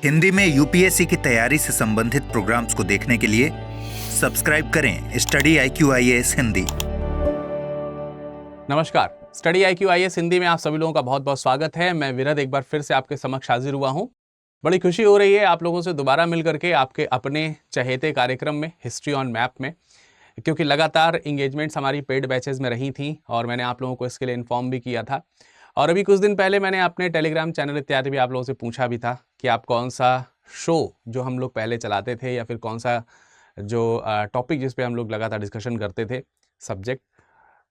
हिंदी में यूपीएससी की तैयारी से संबंधित प्रोग्राम्स को देखने के लिए सब्सक्राइब करें स्टडी IQ IAS हिंदी। नमस्कार, स्टडी IQ IAS हिंदी में आप सभी लोगों का बहुत बहुत स्वागत है। मैं विरद एक बार फिर से आपके समक्ष हाजिर हुआ हूं। बड़ी खुशी हो रही है आप लोगों से दोबारा मिल करके आपके अपने चहेते कार्यक्रम में हिस्ट्री ऑन मैप में, क्योंकि लगातार इंगेजमेंट्स हमारी पेड बैचेज में रही थी और मैंने आप लोगों को इसके लिए इन्फॉर्म भी किया था। और अभी कुछ दिन पहले मैंने अपने टेलीग्राम चैनल इत्यादि भी आप लोगों से पूछा भी था कि आप कौन सा शो जो हम लोग पहले चलाते थे या फिर कौन सा जो टॉपिक जिस पे हम लोग लगातार डिस्कशन करते थे सब्जेक्ट,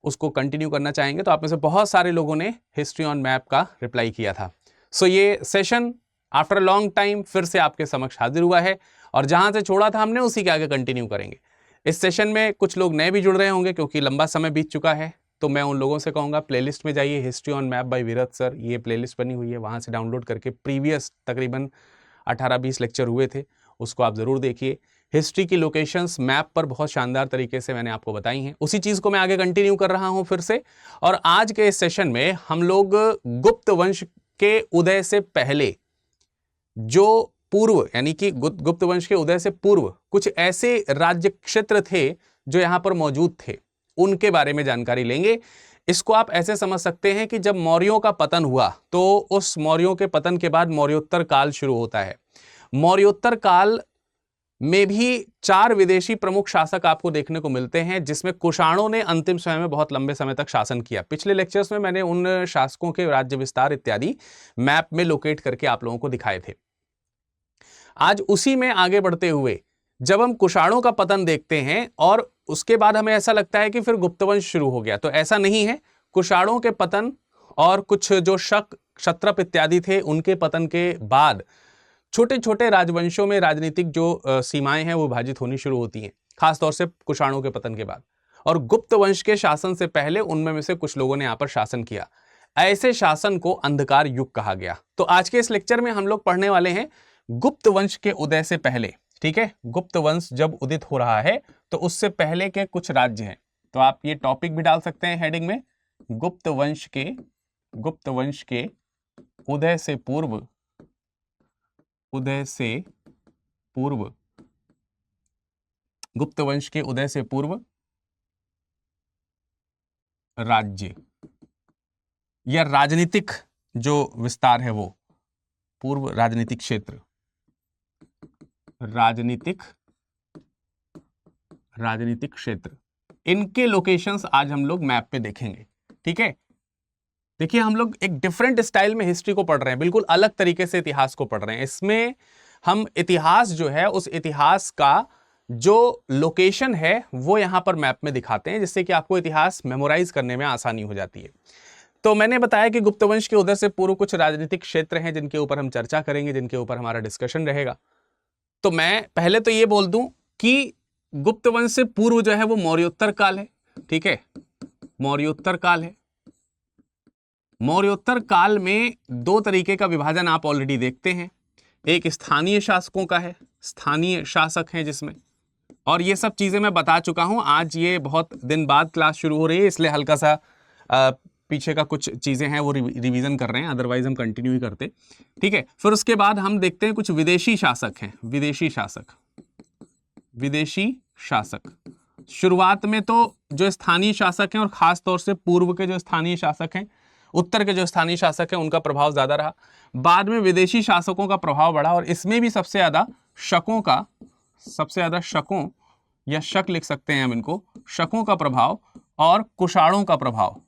उसको कंटिन्यू करना चाहेंगे। तो आप में से बहुत सारे लोगों ने हिस्ट्री ऑन मैप का रिप्लाई किया था। सो ये session after a long time फिर से आपके समक्ष हाजिर हुआ है और जहां से छोड़ा था हमने उसी के आगे कंटिन्यू करेंगे। इस सेशन में कुछ लोग नए भी जुड़ रहे होंगे क्योंकि लंबा समय बीत चुका है, तो मैं उन लोगों से कहूँगा प्लेलिस्ट में जाइए, history on map by Virat sir, ये प्लेलिस्ट बनी हुई है, वहाँ से डाउनलोड करके प्रीवियस तकरीबन 18-20 लेक्चर हुए थे, उसको आप ज़रूर देखिए। हिस्ट्री की लोकेशंस मैप पर बहुत शानदार तरीके से मैंने आपको बताई हैं, उसी चीज़ को मैं आगे कंटिन्यू कर रहा हूँ फिर से। और आज के इस सेशन में हम लोग गुप्त वंश के उदय से पहले जो पूर्व यानी कि गुप्त वंश के उदय से पूर्व कुछ ऐसे राज्य क्षेत्र थे जो यहाँ पर मौजूद थे, उनके बारे में जानकारी लेंगे। इसको आप ऐसे समझ सकते हैं कि जब मौर्यों का पतन हुआ तो उस मौर्यों के पतन के बाद मौर्योत्तर काल शुरू होता है। मौर्योत्तर काल में भी 4 विदेशी प्रमुख शासक आपको देखने को मिलते हैं, जिसमें कुषाणों ने अंतिम समय में बहुत लंबे समय तक शासन किया। पिछले लेक्चर्स में मैंने उन शासकों के राज्य विस्तार इत्यादि मैप में लोकेट करके आप लोगों को दिखाए थे। आज उसी में आगे बढ़ते हुए जब हम कुषाणों का पतन देखते हैं और उसके बाद हमें ऐसा लगता है कि फिर गुप्तवंश शुरू हो गया, तो ऐसा नहीं है। कुषाणों के पतन और कुछ जो शक, क्षत्रप इत्यादि थे, उनके पतन के बाद छोटे छोटे राजवंशों में राजनीतिक जो सीमाएं हैं वो विभाजित होनी शुरू होती हैं, खासतौर से कुषाणों के पतन के बाद। और गुप्त वंश के शासन से पहले उनमें में से कुछ लोगों ने यहाँ पर शासन किया। ऐसे शासन को अंधकार युग कहा गया। तो आज के इस लेक्चर में हम लोग पढ़ने वाले हैं गुप्त वंश के उदय से पहले। ठीक है, गुप्त वंश जब उदित हो रहा है तो उससे पहले के कुछ राज्य हैं। तो आप ये टॉपिक भी डाल सकते हैं हेडिंग में, गुप्त वंश के उदय से पूर्व गुप्त वंश के उदय से पूर्व राज्य या राजनीतिक जो विस्तार है वो पूर्व राजनीतिक क्षेत्र, राजनीतिक क्षेत्र, इनके लोकेशंस आज हम लोग मैप पे देखेंगे। ठीक है, देखिए हम लोग एक डिफरेंट स्टाइल में हिस्ट्री को पढ़ रहे हैं, बिल्कुल अलग तरीके से इतिहास को पढ़ रहे हैं। इसमें हम इतिहास जो है उस इतिहास का जो लोकेशन है वो यहां पर मैप में दिखाते हैं, जिससे कि आपको इतिहास मेमोराइज करने में आसानी हो जाती है। तो मैंने बताया कि गुप्त वंश के उदय से पूर्व कुछ राजनीतिक क्षेत्र हैं जिनके ऊपर हम चर्चा करेंगे, जिनके ऊपर हमारा डिस्कशन रहेगा। तो मैं पहले तो ये बोल दूं कि गुप्त वंश से पूर्व जो है वो मौर्योत्तर काल है। ठीक है, मौर्योत्तर काल है। मौर्योत्तर काल में 2 तरीके का विभाजन आप ऑलरेडी देखते हैं। एक स्थानीय शासकों का है, स्थानीय शासक हैं जिसमें, और ये सब चीजें मैं बता चुका हूं। आज ये बहुत दिन बाद क्लास शुरू हो रही है, इसलिए हल्का सा पीछे का कुछ चीजें हैं वो रिवीजन कर रहे हैं, अदरवाइज हम कंटिन्यू ही करते। ठीक है, फिर उसके बाद हम देखते हैं कुछ विदेशी शासक हैं। विदेशी शासक शुरुआत में तो जो स्थानीय शासक हैं और खास तौर से पूर्व के जो स्थानीय शासक हैं, उत्तर के जो स्थानीय शासक हैं, उनका प्रभाव ज्यादा रहा। बाद में विदेशी शासकों का प्रभाव बढ़ा और इसमें भी सबसे ज्यादा शकों या शक लिख सकते हैं हम इनको, शकों का प्रभाव और कुषाणों का प्रभाव,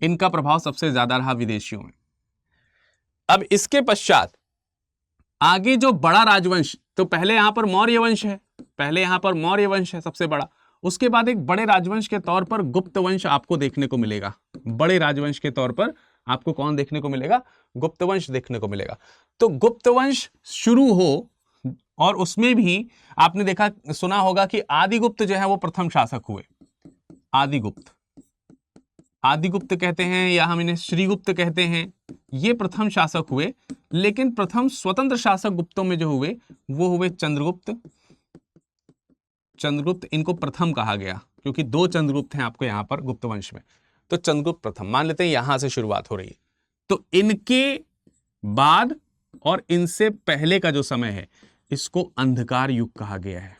इनका प्रभाव सबसे ज्यादा रहा विदेशियों में। अब इसके पश्चात आगे जो बड़ा राजवंश, तो पहले यहां पर मौर्य वंश है सबसे बड़ा। उसके बाद एक बड़े राजवंश के तौर पर गुप्त वंश आपको देखने को मिलेगा। बड़े राजवंश के तौर पर आपको कौन देखने को मिलेगा? गुप्त वंश देखने को मिलेगा। तो गुप्त वंश शुरू हो और उसमें भी आपने देखा सुना होगा कि आदिगुप्त जो है वो प्रथम शासक हुए। आदिगुप्त कहते हैं या हम इन्हें श्रीगुप्त कहते हैं, ये प्रथम शासक हुए। लेकिन प्रथम स्वतंत्र शासक गुप्तों में जो हुए वो हुए चंद्रगुप्त। इनको प्रथम कहा गया क्योंकि 2 चंद्रगुप्त हैं आपको यहां पर गुप्त वंश में। तो चंद्रगुप्त प्रथम मान लेते हैं, यहां से शुरुआत हो रही है। तो इनके बाद और इनसे पहले का जो समय है इसको अंधकार युग कहा गया है।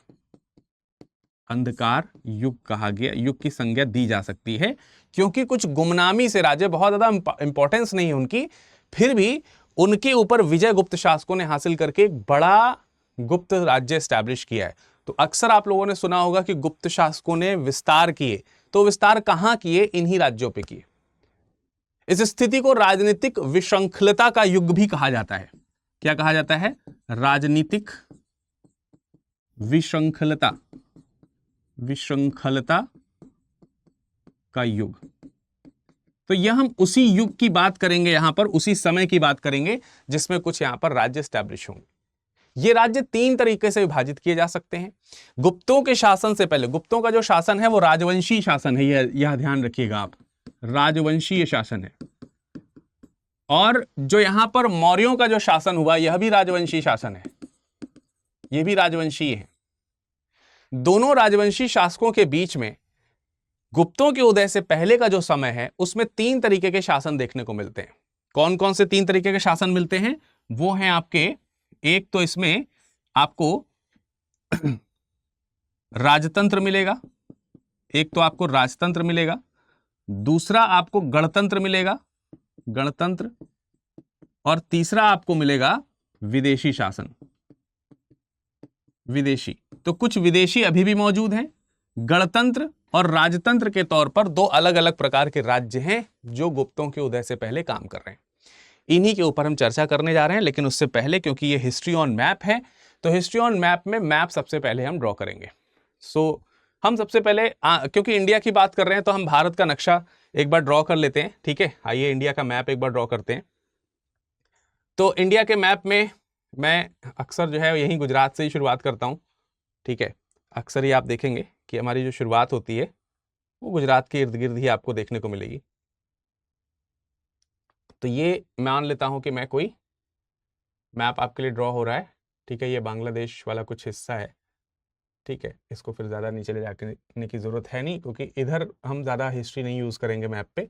अंधकार युग कहा गया, युग की संज्ञा दी जा सकती है क्योंकि कुछ गुमनामी से राज्य, बहुत ज्यादा इंपॉर्टेंस नहीं है उनकी, फिर भी उनके ऊपर विजय गुप्त शासकों ने हासिल करके एक बड़ा गुप्त राज्य स्टैब्लिश किया है। तो अक्सर आप लोगों ने सुना होगा कि गुप्त शासकों ने विस्तार किए, तो विस्तार कहां किए? इन्हीं राज्यों पे किए। इस स्थिति को राजनीतिक विशृंखलता का युग भी कहा जाता है। क्या कहा जाता है? राजनीतिक विशृंखलता, विशृंखलता का युग। तो यह हम उसी युग की बात करेंगे, यहां पर उसी समय की बात करेंगे जिसमें कुछ यहां पर राज्य स्टैब्लिश होंगे। ये राज्य 3 तरीके से विभाजित किए जा सकते हैं। गुप्तों के शासन से पहले, गुप्तों का जो शासन है वो राजवंशी शासन है, यह ध्यान रखिएगा आप, राजवंशीय शासन है। और जो यहां पर मौर्यों का जो शासन हुआ यह भी राजवंशी शासन है, यह भी राजवंशी है। दोनों राजवंशी शासकों के बीच में गुप्तों के उदय से पहले का जो समय है उसमें 3 तरीके के शासन देखने को मिलते हैं। कौन कौन से 3 तरीके के शासन मिलते हैं? वो हैं आपके, एक तो इसमें आपको राजतंत्र मिलेगा, एक तो आपको राजतंत्र मिलेगा, दूसरा आपको गणतंत्र मिलेगा, गणतंत्र, और तीसरा आपको मिलेगा विदेशी शासन, विदेशी। तो कुछ विदेशी अभी भी मौजूद हैं। गणतंत्र और राजतंत्र के तौर पर 2 अलग अलग प्रकार के राज्य हैं जो गुप्तों के उदय से पहले काम कर रहे हैं। इन्हीं के ऊपर हम चर्चा करने जा रहे हैं, लेकिन उससे पहले क्योंकि ये हिस्ट्री ऑन मैप है तो हिस्ट्री ऑन मैप में मैप सबसे पहले हम ड्रॉ करेंगे। हम सबसे पहले क्योंकि इंडिया की बात कर रहे हैं तो हम भारत का नक्शा एक बार ड्रॉ कर लेते हैं। ठीक है, आइए इंडिया का मैप एक बार ड्रॉ करते हैं। तो इंडिया के मैप में मैं अक्सर जो है यहीं गुजरात से ही शुरुआत करता हूं। ठीक है, अक्सर ही आप देखेंगे कि हमारी जो शुरुआत होती है वो गुजरात के इर्द गिर्द ही आपको देखने को मिलेगी। तो ये मान लेता हूं कि मैं कोई मैप आपके लिए ड्रॉ हो रहा है। ठीक है, ये बांग्लादेश वाला कुछ हिस्सा है। ठीक है, इसको फिर ज़्यादा नीचे ले जाने की ज़रूरत है नहीं क्योंकि इधर हम ज़्यादा हिस्ट्री नहीं यूज़ करेंगे मैप पे।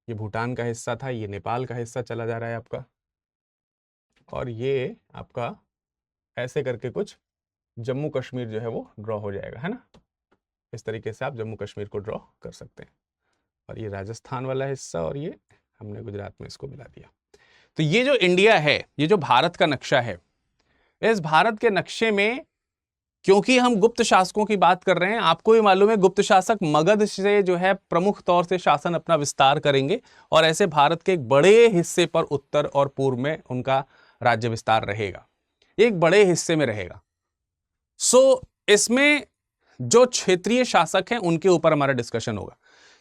ये भूटान का हिस्सा था, ये नेपाल का हिस्सा चला जा रहा है आपका, और ये आपका ऐसे करके कुछ जम्मू कश्मीर जो है वो ड्रॉ हो जाएगा, है ना। इस तरीके से आप जम्मू कश्मीर को ड्रॉ कर सकते हैं। और ये राजस्थान वाला हिस्सा, और ये हमने गुजरात में इसको मिला दिया। तो ये जो इंडिया है, ये जो भारत का नक्शा है, इस भारत के नक्शे में क्योंकि हम गुप्त शासकों की बात कर रहे हैं, आपको ही मालूम है गुप्त शासक मगध से जो है प्रमुख तौर से शासन अपना विस्तार करेंगे और ऐसे भारत के एक बड़े हिस्से पर उत्तर और पूर्व में उनका राज्य विस्तार रहेगा, एक बड़े हिस्से में रहेगा। इसमें जो क्षेत्रीय शासक हैं उनके ऊपर हमारा डिस्कशन होगा।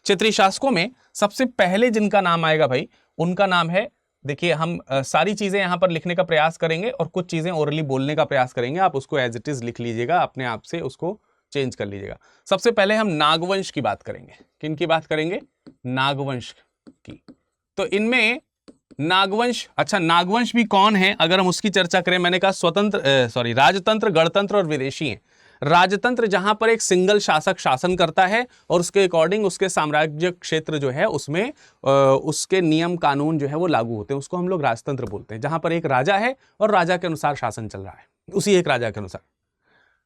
क्षेत्रीय शासकों में सबसे पहले जिनका नाम आएगा भाई, उनका नाम है, देखिए हम सारी चीजें यहां पर लिखने का प्रयास करेंगे और कुछ चीजें ओरली बोलने का प्रयास करेंगे। आप उसको एज इट इज लिख लीजिएगा, अपने आप से उसको चेंज कर लीजिएगा। सबसे पहले हम नागवंश की बात करेंगे। किन की बात करेंगे? नागवंश की। तो इनमें नागवंश, अच्छा नागवंश भी कौन है अगर हम उसकी चर्चा करें, मैंने कहा राजतंत्र, गणतंत्र और विदेशी हैं। राजतंत्र जहां पर एक सिंगल शासक शासन करता है और उसके अकॉर्डिंग उसके साम्राज्य क्षेत्र जो है उसमें उसके नियम कानून जो है वो लागू होते हैं, उसको हम लोग राजतंत्र बोलते हैं। जहां पर एक राजा है और राजा के अनुसार शासन चल रहा है, उसी एक राजा के अनुसार।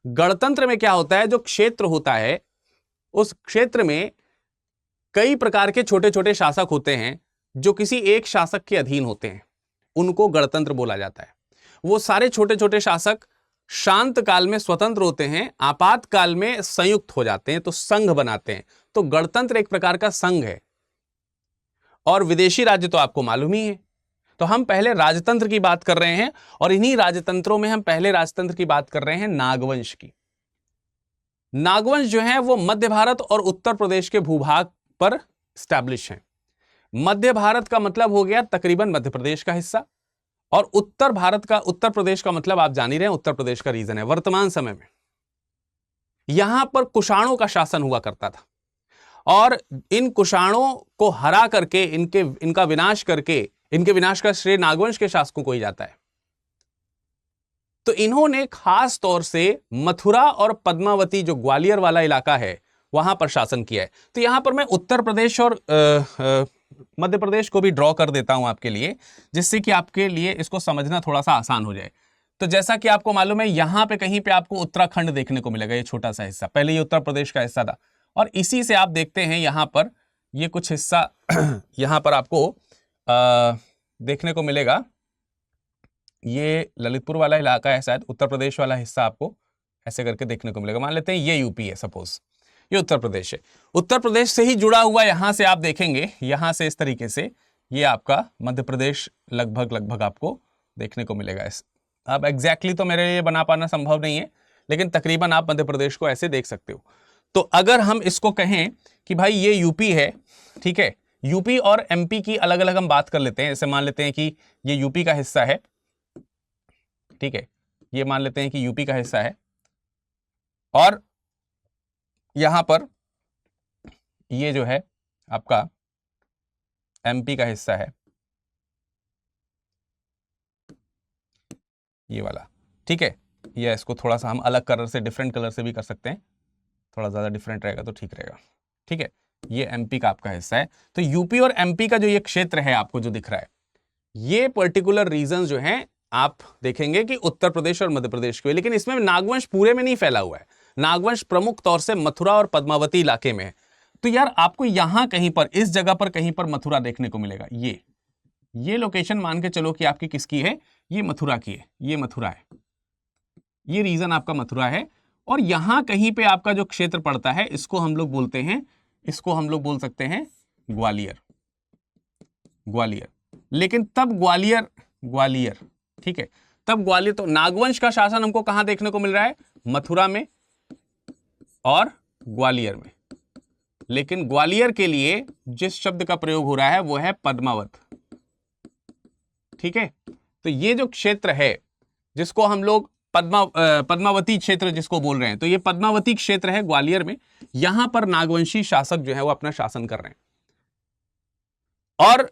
गणतंत्र में क्या होता है, जो क्षेत्र होता है उस क्षेत्र में कई प्रकार के छोटे छोटे शासक होते हैं जो किसी एक शासक के अधीन होते हैं, उनको गणतंत्र बोला जाता है। वो सारे छोटे छोटे शासक शांत काल में स्वतंत्र होते हैं, आपातकाल में संयुक्त हो जाते हैं, तो संघ बनाते हैं। तो गणतंत्र एक प्रकार का संघ है। और विदेशी राज्य तो आपको मालूम ही है। तो हम पहले राजतंत्र की बात कर रहे हैं और इन्हीं राजतंत्रों में हम पहले राजतंत्र की बात कर रहे हैं नागवंश की। नागवंश जो है वो मध्य भारत और उत्तर प्रदेश के भूभाग पर स्टैब्लिश है। मध्य भारत का मतलब हो गया तकरीबन मध्य प्रदेश का हिस्सा, और उत्तर भारत का, उत्तर प्रदेश का मतलब आप जान ही रहे हैं, उत्तर प्रदेश का रीजन है। वर्तमान समय में यहां पर कुषाणों का शासन हुआ करता था और इन कुषाणों को हरा करके इनका विनाश करके, इनके विनाश का श्रेय नागवंश के शासकों को ही जाता है। तो इन्होंने खास तौर से मथुरा और पद्मावती, जो ग्वालियर वाला इलाका है, वहां पर शासन किया है। तो यहां पर मैं उत्तर प्रदेश और मध्य प्रदेश को भी ड्रॉ कर देता हूं आपके लिए, जिससे कि आपके लिए इसको समझना थोड़ा सा आसान हो जाए। तो जैसा कि आपको मालूम है, यहां पे कहीं पे आपको उत्तराखंड देखने को मिलेगा, ये छोटा सा हिस्सा, पहले ये उत्तर प्रदेश का हिस्सा था, और इसी से आप देखते हैं यहां पर ये कुछ हिस्सा यहां पर आपको देखने को मिलेगा। ये ललितपुर वाला इलाका है, शायद उत्तर प्रदेश वाला हिस्सा आपको ऐसे करके देखने को मिलेगा। मान लेते हैं ये यूपी है, सपोज ये उत्तर प्रदेश है। उत्तर प्रदेश से ही जुड़ा हुआ यहां से आप देखेंगे, यहां से इस तरीके से ये आपका मध्य प्रदेश लगभग आपको देखने को मिलेगा। अब एग्जैक्टली तो मेरे लिए बना पाना संभव नहीं है, लेकिन तकरीबन आप मध्य प्रदेश को ऐसे देख सकते हो। तो अगर हम इसको कहें कि भाई ये यूपी है, ठीक है, यूपी और एमपी की अलग अलग हम बात कर लेते हैं। जैसे मान लेते हैं कि ये यूपी का हिस्सा है, ठीक है, ये मान लेते हैं कि यूपी का हिस्सा है, और यहां पर ये जो है आपका एमपी का हिस्सा है, ये वाला, ठीक है। या इसको थोड़ा सा हम अलग कलर से, डिफरेंट कलर से भी कर सकते हैं, थोड़ा ज़्यादा डिफरेंट रहेगा तो ठीक रहेगा, ठीक है। ये एमपी का आपका हिस्सा है। तो यूपी और एमपी का जो ये क्षेत्र है आपको जो दिख रहा है, ये पर्टिकुलर रीजन जो हैं आप देखेंगे कि उत्तर प्रदेश और मध्य प्रदेश के, लेकिन इसमें नागवंश पूरे में नहीं फैला हुआ है। नागवंश प्रमुख तौर से मथुरा और पद्मावती इलाके में है। तो यार आपको यहां कहीं पर, इस जगह पर कहीं पर मथुरा देखने को मिलेगा। ये लोकेशन मान के चलो कि आपकी किसकी है, ये मथुरा की है, ये मथुरा है, ये रीजन आपका मथुरा है। और यहां कहीं पे आपका जो क्षेत्र पड़ता है, इसको हम लोग बोलते हैं, इसको हम लोग बोल सकते हैं ग्वालियर। लेकिन तब ग्वालियर, ठीक है, तब ग्वालियर, तो नागवंश का शासन हमको कहां देखने को मिल रहा है, मथुरा में और ग्वालियर में। लेकिन ग्वालियर के लिए जिस शब्द का प्रयोग हो रहा है वो है पद्मावत, ठीक है। तो ये जो क्षेत्र है जिसको हम लोग पद्मावती क्षेत्र जिसको बोल रहे हैं, तो ये पद्मावती क्षेत्र है ग्वालियर में। यहां पर नागवंशी शासक जो है वो अपना शासन कर रहे हैं। और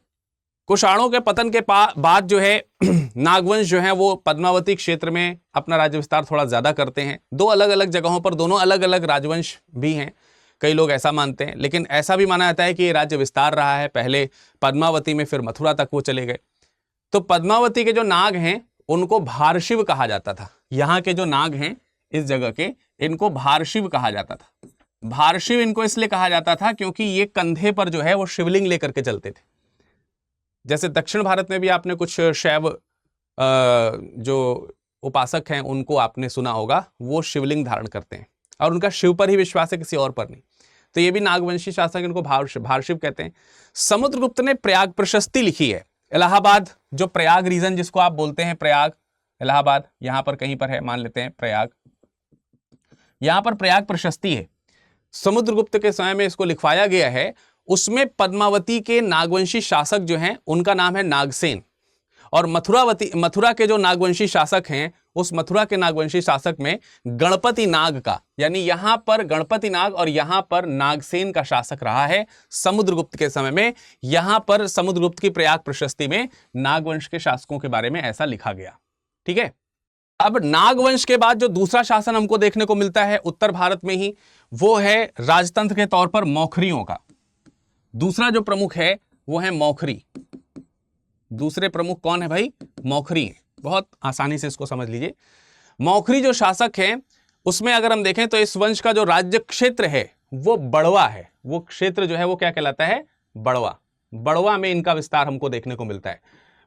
कुषाणों के पतन के बाद जो है नागवंश जो है वो पद्मावती क्षेत्र में अपना राज्य विस्तार थोड़ा ज्यादा करते हैं। दो अलग अलग जगहों पर दोनों अलग अलग राजवंश भी हैं, कई लोग ऐसा मानते हैं, लेकिन ऐसा भी माना जाता है कि ये राज्य विस्तार रहा है, पहले पद्मावती में फिर मथुरा तक वो चले गए। तो पद्मावती के जो नाग हैं उनको भारशिव कहा जाता था। यहाँ के जो नाग हैं इस जगह के, इनको भारशिव कहा जाता था। भारशिव इनको इसलिए कहा जाता था क्योंकि ये कंधे पर जो है वो शिवलिंग लेकर के चलते थे। जैसे दक्षिण भारत में भी आपने कुछ शैव जो उपासक हैं उनको आपने सुना होगा, वो शिवलिंग धारण करते हैं और उनका शिव पर ही विश्वास है, किसी और पर नहीं। तो ये भी नागवंशी शासक, इनको भारशिव कहते हैं। समुद्रगुप्त ने प्रयाग प्रशस्ति लिखी है। इलाहाबाद जो प्रयाग रीजन जिसको आप बोलते हैं, प्रयाग, इलाहाबाद यहां पर कहीं पर है, मान लेते हैं प्रयाग, यहां पर प्रयाग प्रशस्ति है। समुद्रगुप्त के समय में इसको लिखवाया गया है। उसमें पद्मावती के नागवंशी शासक जो हैं उनका नाम है नागसेन, और मथुरा के जो नागवंशी शासक हैं, उस मथुरा के नागवंशी शासक में गणपति नाग का, यानी यहां पर गणपति नाग और यहां पर नागसेन का शासक रहा है समुद्रगुप्त के समय में। यहां पर समुद्रगुप्त की प्रयाग प्रशस्ति में नागवंश के शासकों के बारे में ऐसा लिखा गया, ठीक है। अब नागवंश के बाद जो दूसरा शासन हमको देखने को मिलता है उत्तर भारत में ही, वो है राजतंत्र के तौर पर मौखरियों का। दूसरा जो प्रमुख है वो है मौखरी। दूसरे प्रमुख कौन है भाई, मौखरी है। बहुत आसानी से इसको समझ लीजिए। मौखरी जो शासक हैं उसमें अगर हम देखें तो इस वंश का जो राज्य क्षेत्र है वो बड़वा है। वो क्षेत्र जो है वो क्या कहलाता है, बड़वा। बड़वा में इनका विस्तार हमको देखने को मिलता है।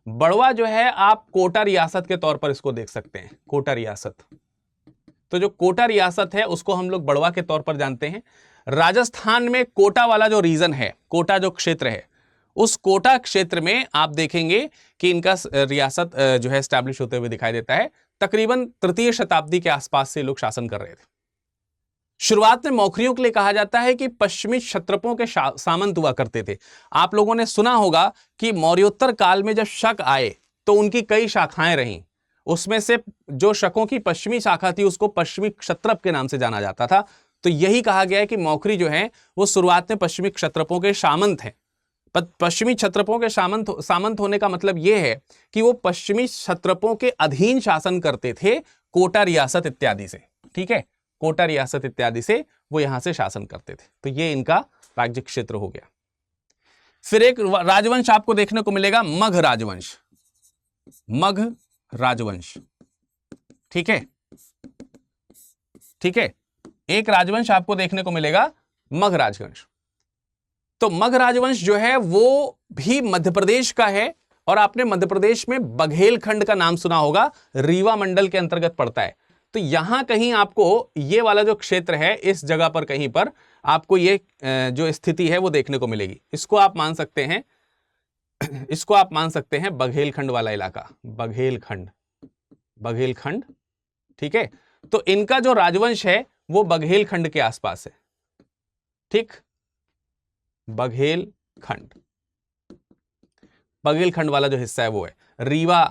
बड़वा जो है आप कोटा रियासत के तौर पर इसको देख सकते हैं, कोटा रियासत। तो जो कोटा रियासत है उसको हम लोग बड़वा के तौर पर जानते हैं। राजस्थान में कोटा वाला जो रीजन है, कोटा जो क्षेत्र है, उस कोटा क्षेत्र में आप देखेंगे कि इनका रियासत जो है एस्टैब्लिश होते हुए दिखाई देता है। तकरीबन तृतीय शताब्दी के आसपास से लोग शासन कर रहे थे। शुरुआत में मौखरियों के लिए कहा जाता है कि पश्चिमी क्षत्रपों के सामंत हुआ करते थे। आप लोगों ने सुना होगा कि मौर्योत्तर काल में जब शक आए तो उनकी कई शाखाएं रहीं। उसमें से जो शकों की पश्चिमी शाखा थी उसको पश्चिमी क्षत्रप के नाम से जाना जाता था। तो यही कहा गया है कि मौखरी जो है वो शुरुआत में पश्चिमी क्षत्रपों के सामंत हैं। पश्चिमी क्षत्रपों के सामंत होने का मतलब यह है कि वो पश्चिमी क्षत्रपों के अधीन शासन करते थे, कोटा रियासत इत्यादि से, ठीक है, कोटा रियासत इत्यादि से वो यहां से शासन करते थे। तो ये इनका राज्य क्षेत्र हो गया। फिर एक राजवंश आपको देखने को मिलेगा मगध राजवंश, मगध राजवंश। ठीक है, ठीक है, एक राजवंश आपको देखने को मिलेगा मगध राजवंश। तो मगध राजवंश जो है वो भी मध्य प्रदेश का है, और आपने मध्य प्रदेश में बघेलखंड का नाम सुना होगा, रीवा मंडल के अंतर्गत पड़ता है। तो यहां कहीं आपको ये वाला जो क्षेत्र है, इस जगह पर कहीं पर आपको ये जो स्थिति है वो देखने को मिलेगी। इसको आप मान सकते हैं, इसको आप मान सकते हैं बघेलखंड वाला इलाका, बघेलखंड, बघेलखंड। ठीक है, तो इनका जो राजवंश है वो बघेलखंड के आसपास है। ठीक, बघेलखंड, बघेलखंड वाला जो हिस्सा है वो है रीवा,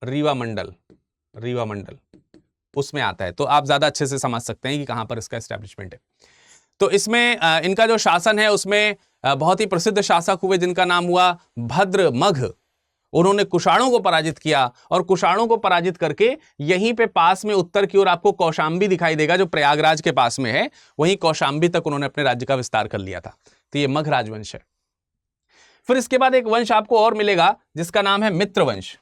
रीवा मंडल, रीवा मंडल उसमें आता है। तो आप ज्यादा अच्छे से समझ सकते हैं कि कहां पर इसका एस्टेब्लिशमेंट है। तो इसमें इनका जो शासन है उसमें बहुत ही प्रसिद्ध शासक हुए जिनका नाम हुआ भद्रमघ। उन्होंने कुषाणों को पराजित किया, और कुषाणों को पराजित करके यहीं पे पास में उत्तर की ओर आपको कौशांबी दिखाई देगा, जो प्रयागराज के पास में है, वहीं कौशांबी तक उन्होंने अपने राज्य का विस्तार कर लिया था। तो ये मगध राजवंश है। फिर इसके बाद एक वंश आपको और मिलेगा जिसका नाम है मित्रवंश।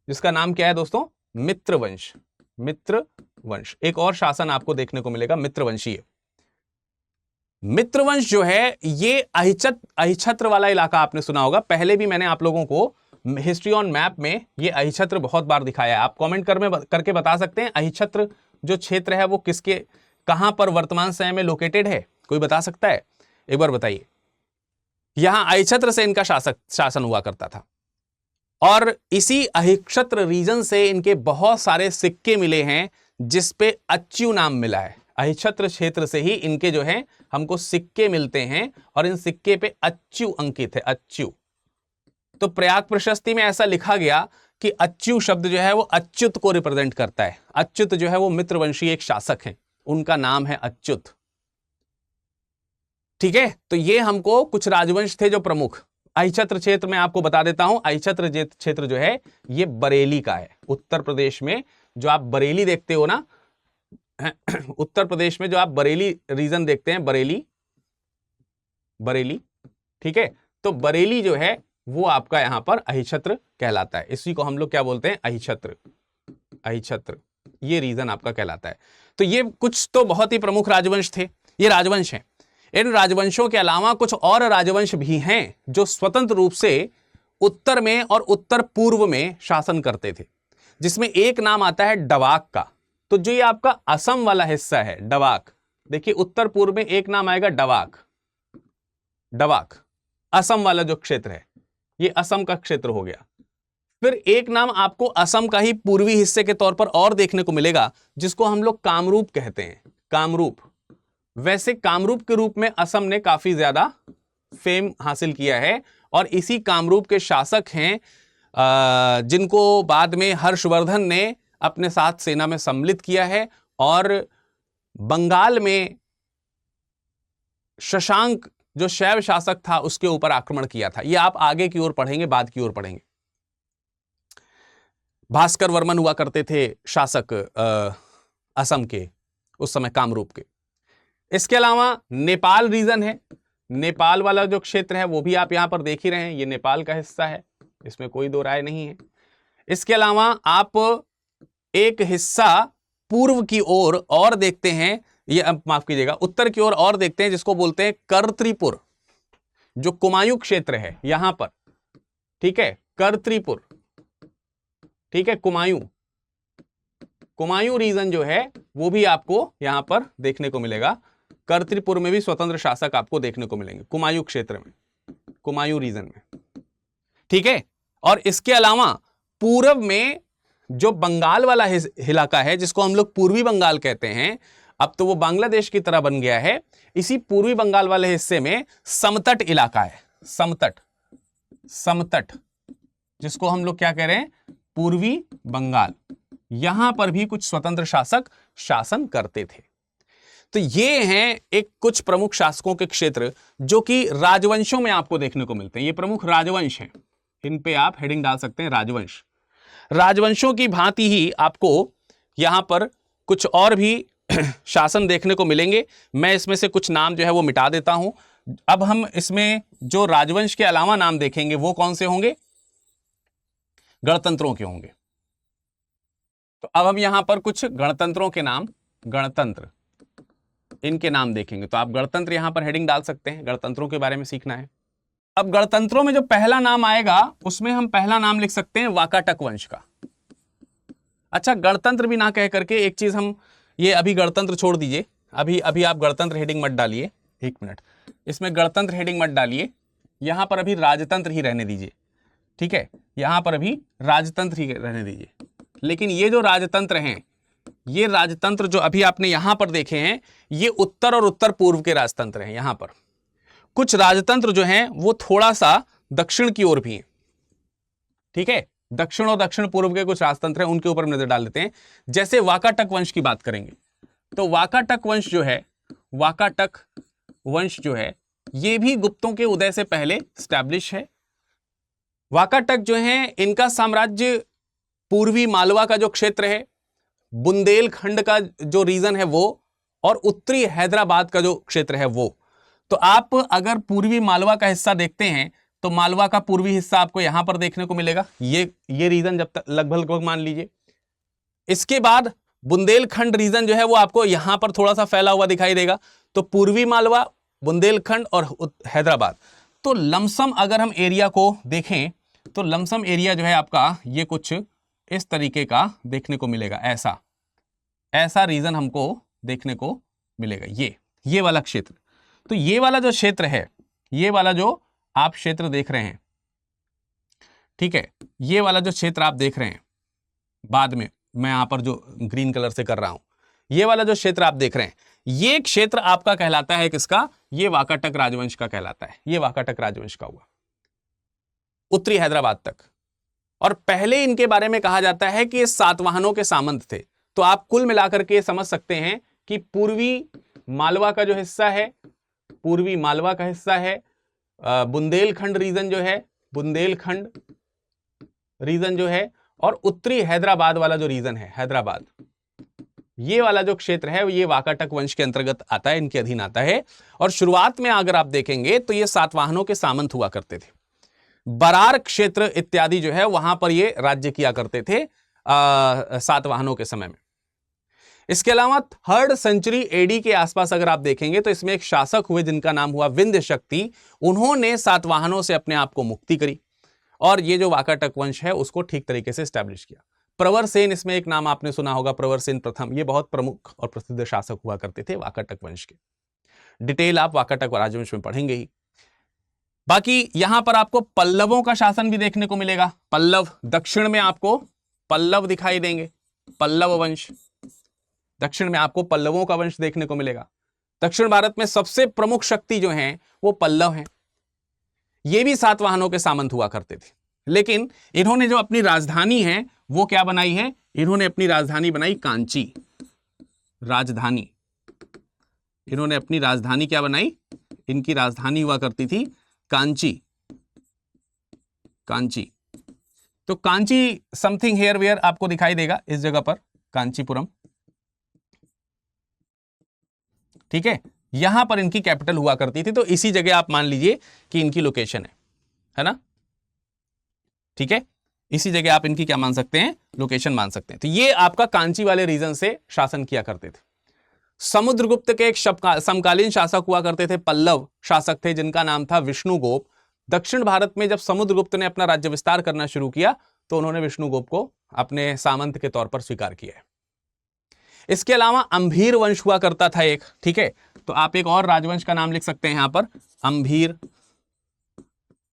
जिसका नाम क्या है दोस्तों? मित्रवंश, मित्रवंश। एक और शासन आपको देखने को मिलेगा मित्रवंशीय। मित्रवंश जो है ये अहिछत्र वाला इलाका आपने सुना होगा। पहले भी मैंने आप लोगों को हिस्ट्री ऑन मैप में ये अहिछत्र बहुत बार दिखाया है। आप कमेंट करके बता सकते हैं अहिछत्र जो क्षेत्र है वो किसके, कहां पर वर्तमान समय में लोकेटेड है? कोई बता सकता है? एक बार बताइए। यहां अहिछत्र से इनका शासन हुआ करता था, और इसी अहिछत्र रीजन से इनके बहुत सारे सिक्के मिले हैं जिसपे अच्यू नाम मिला है। अहिछत्र क्षेत्र से ही इनके जो है हमको सिक्के मिलते हैं, और इन सिक्के पे अच्यू अंकित है, अच्यू। तो प्रयाग प्रशस्ति में ऐसा लिखा गया कि अच्यू शब्द जो है वो अच्युत को रिप्रेजेंट करता है। अच्युत जो है वो मित्रवंशी एक शासक हैं, उनका नाम है अच्युत। ठीक है, तो ये हमको कुछ राजवंश थे जो प्रमुख। अहिछत्र क्षेत्र में आपको बता देता हूं, अहिछत्र क्षेत्र जो है ये बरेली का है। उत्तर प्रदेश में जो आप बरेली देखते हो ना, उत्तर प्रदेश में जो आप बरेली रीजन देखते हैं, बरेली, बरेली, ठीक है, तो बरेली जो है वो आपका यहां पर अहिछत्र कहलाता है। इसी को हम लोग क्या बोलते हैं? अहिछत्र, अहिछत्र, ये रीजन आपका कहलाता है। तो ये कुछ तो बहुत ही प्रमुख राजवंश थे, ये राजवंश हैं। इन राजवंशों के अलावा कुछ और राजवंश भी हैं जो स्वतंत्र रूप से उत्तर में और उत्तर पूर्व में शासन करते थे, जिसमें एक नाम आता है डवाक का। तो जो ये आपका असम वाला हिस्सा है डवाक, देखिए उत्तर पूर्व में एक नाम आएगा डवाक, डवाक, असम वाला जो क्षेत्र है ये असम का क्षेत्र हो गया। फिर एक नाम आपको असम का ही पूर्वी हिस्से के तौर पर और देखने को मिलेगा जिसको हम लोग कामरूप कहते हैं, कामरूप। वैसे कामरूप के रूप में असम ने काफी ज्यादा फेम हासिल किया है, और इसी कामरूप के शासक हैं जिनको बाद में हर्षवर्धन ने अपने साथ सेना में सम्मिलित किया है, और बंगाल में शशांक जो शैव शासक था उसके ऊपर आक्रमण किया था। ये आप आगे की ओर पढ़ेंगे, बाद की ओर पढ़ेंगे। भास्कर वर्मन हुआ करते थे शासक असम के उस समय, कामरूप के। इसके अलावा नेपाल रीजन है, नेपाल वाला जो क्षेत्र है वो भी आप यहां पर देख ही रहे हैं, ये नेपाल का हिस्सा है, इसमें कोई दो राय नहीं है। इसके अलावा आप एक हिस्सा पूर्व की ओर और देखते हैं, ये माफ कीजिएगा उत्तर की ओर और देखते हैं, जिसको बोलते हैं कर्त्रिपुर, जो कुमायूं क्षेत्र है यहां पर। ठीक है, कर्त्रिपुर, ठीक है, कुमायूं, कुमायूं रीजन जो है वो भी आपको यहां पर देखने को मिलेगा। कर्त्रिपुर में भी स्वतंत्र शासक आपको देखने को मिलेंगे, कुमायूं क्षेत्र में, कुमायूं रीजन में। ठीक है, और इसके अलावा पूर्व में जो बंगाल वाला इलाका है जिसको हम लोग पूर्वी बंगाल कहते हैं, अब तो वो बांग्लादेश की तरह बन गया है। इसी पूर्वी बंगाल वाले हिस्से में समतट इलाका है, समतट, समतट, जिसको हम लोग क्या कह रहे हैं? पूर्वी बंगाल। यहां पर भी कुछ स्वतंत्र शासक शासन करते थे। तो ये हैं एक कुछ प्रमुख शासकों के क्षेत्र जो कि राजवंशों में आपको देखने को मिलते हैं। ये प्रमुख राजवंश हैं, इन पे आप हेडिंग डाल सकते हैं, राजवंश। राजवंशों की भांति ही आपको यहां पर कुछ और भी शासन देखने को मिलेंगे। मैं इसमें से कुछ नाम जो है वो मिटा देता हूं। अब हम इसमें जो राजवंश के अलावा नाम देखेंगे वो कौन से होंगे? गणतंत्रों के होंगे। तो अब हम यहां पर कुछ गणतंत्रों के नाम, गणतंत्र, इनके नाम देखेंगे। तो आप गणतंत्र यहां पर हेडिंग डाल सकते हैं, गणतंत्रों के बारे में सीखना है। अब गणतंत्रों में जो पहला नाम आएगा उसमें हम पहला नाम लिख सकते हैं वाकाटक वंश का। अच्छा, गणतंत्र भी ना कह करके एक चीज हम, ये अभी गणतंत्र छोड़ दीजिए, अभी आप गणतंत्र हेडिंग मत डालिए, एक मिनट, इसमें गणतंत्र हेडिंग मत डालिए, यहां पर अभी राजतंत्र ही रहने दीजिए, ठीक है, यहां पर अभी राजतंत्र ही रहने दीजिए। लेकिन ये जो राजतंत्र हैं, ये राजतंत्र जो अभी आपने यहां पर देखे हैं, ये उत्तर और उत्तर पूर्व के राजतंत्र हैं। यहां पर कुछ राजतंत्र जो हैं वो थोड़ा सा दक्षिण की ओर भी हैं, ठीक है, दक्षिण और दक्षिण पूर्व के कुछ राजतंत्र हैं, उनके ऊपर नजर डाल लेते हैं। जैसे वाकाटक वंश की बात करेंगे तो वाकाटक वंश जो है, वाकाटक वंश जो है ये भी गुप्तों के उदय से पहले स्टैब्लिश है। वाकाटक जो है इनका साम्राज्य पूर्वी मालवा का जो क्षेत्र है, बुंदेलखंड का जो रीजन है वो, और उत्तरी हैदराबाद का जो क्षेत्र है वो। तो आप अगर पूर्वी मालवा का हिस्सा देखते हैं तो मालवा का पूर्वी हिस्सा आपको यहां पर देखने को मिलेगा, ये रीजन जब तक लगभग मान लीजिए। इसके बाद बुंदेलखंड रीजन जो है वो आपको यहां पर थोड़ा सा फैला हुआ दिखाई देगा। तो पूर्वी मालवा, बुंदेलखंड और हैदराबाद। तो लमसम अगर हम एरिया को देखें तो लमसम एरिया जो है आपका ये कुछ इस तरीके का देखने को मिलेगा, ऐसा रीजन हमको देखने को मिलेगा, ये वाला क्षेत्र। तो ये वाला जो क्षेत्र है, ये वाला जो आप क्षेत्र देख रहे हैं, ठीक है, ये वाला जो क्षेत्र आप देख रहे हैं, बाद में मैं यहां पर जो ग्रीन कलर से कर रहा हूं, ये वाला जो क्षेत्र आप देख रहे हैं, ये क्षेत्र आपका कहलाता है किसका? ये वाकाटक राजवंश का कहलाता है। ये वाकाटक राजवंश का हुआ उत्तरी हैदराबाद तक। और पहले इनके बारे में कहा जाता है कि ये सातवाहनों के सामंत थे। तो आप कुल मिलाकर के समझ सकते हैं कि पूर्वी मालवा का जो हिस्सा है, पूर्वी मालवा का हिस्सा है, बुंदेलखंड रीजन जो है, बुंदेलखंड रीजन जो है, और उत्तरी हैदराबाद वाला जो रीजन है, हैदराबाद, ये वाला जो क्षेत्र है ये वाकाटक वंश के अंतर्गत आता है, इनके अधीन आता है। और शुरुआत में अगर आप देखेंगे तो ये सातवाहनों के सामंत हुआ करते थे। बरार क्षेत्र इत्यादि जो है वहां पर ये राज्य किया करते थे सातवाहनों के समय में। इसके अलावा 3rd सेंचुरी एडी के आसपास अगर आप देखेंगे तो इसमें एक शासक हुए जिनका नाम हुआ विंध्य शक्ति। उन्होंने सातवाहनों से अपने आप को मुक्ति करी और ये जो वाकाटक वंश है उसको ठीक तरीके से स्टैब्लिश किया। प्रवर सेन, इसमें एक नाम आपने सुना होगा, प्रवर सेन प्रथम। ये बहुत प्रमुख और प्रसिद्ध शासक हुआ करते थे वाकाटक वंश के। डिटेल आप वाकाटक राजवंश में पढ़ेंगे ही। बाकी यहां पर आपको पल्लवों का शासन भी देखने को मिलेगा। पल्लव, दक्षिण में आपको पल्लव दिखाई देंगे, पल्लव वंश, दक्षिण में आपको पल्लवों का वंश देखने को मिलेगा। दक्षिण भारत में सबसे प्रमुख शक्ति जो है वो पल्लव हैं। ये भी सातवाहनों के सामंत हुआ करते थे, लेकिन इन्होंने जो अपनी राजधानी है वो क्या बनाई है? इन्होंने अपनी राजधानी बनाई कांची। राजधानी, इन्होंने अपनी राजधानी क्या बनाई? इनकी राजधानी हुआ करती थी कांची। कांची, तो कांची समथिंग हेयर वेयर आपको दिखाई देगा इस जगह पर, कांचीपुरम, ठीक है, यहां पर इनकी कैपिटल हुआ करती थी। तो इसी जगह आप मान लीजिए कि इनकी लोकेशन है ना, ठीक है, इसी जगह आप इनकी क्या मान सकते हैं? लोकेशन मान सकते हैं। तो ये आपका कांची वाले रीजन से शासन किया करते थे। समुद्रगुप्त के एक समकालीन शासक हुआ करते थे, पल्लव शासक थे जिनका नाम था विष्णुगोप। दक्षिण भारत में जब समुद्रगुप्त ने अपना राज्य विस्तार करना शुरू किया तो उन्होंने विष्णुगोप को अपने सामंत के तौर पर स्वीकार किया है। इसके अलावा अंभीर वंश हुआ करता था एक, ठीक है, तो आप एक और राजवंश का नाम लिख सकते हैं यहां पर, अंभीर।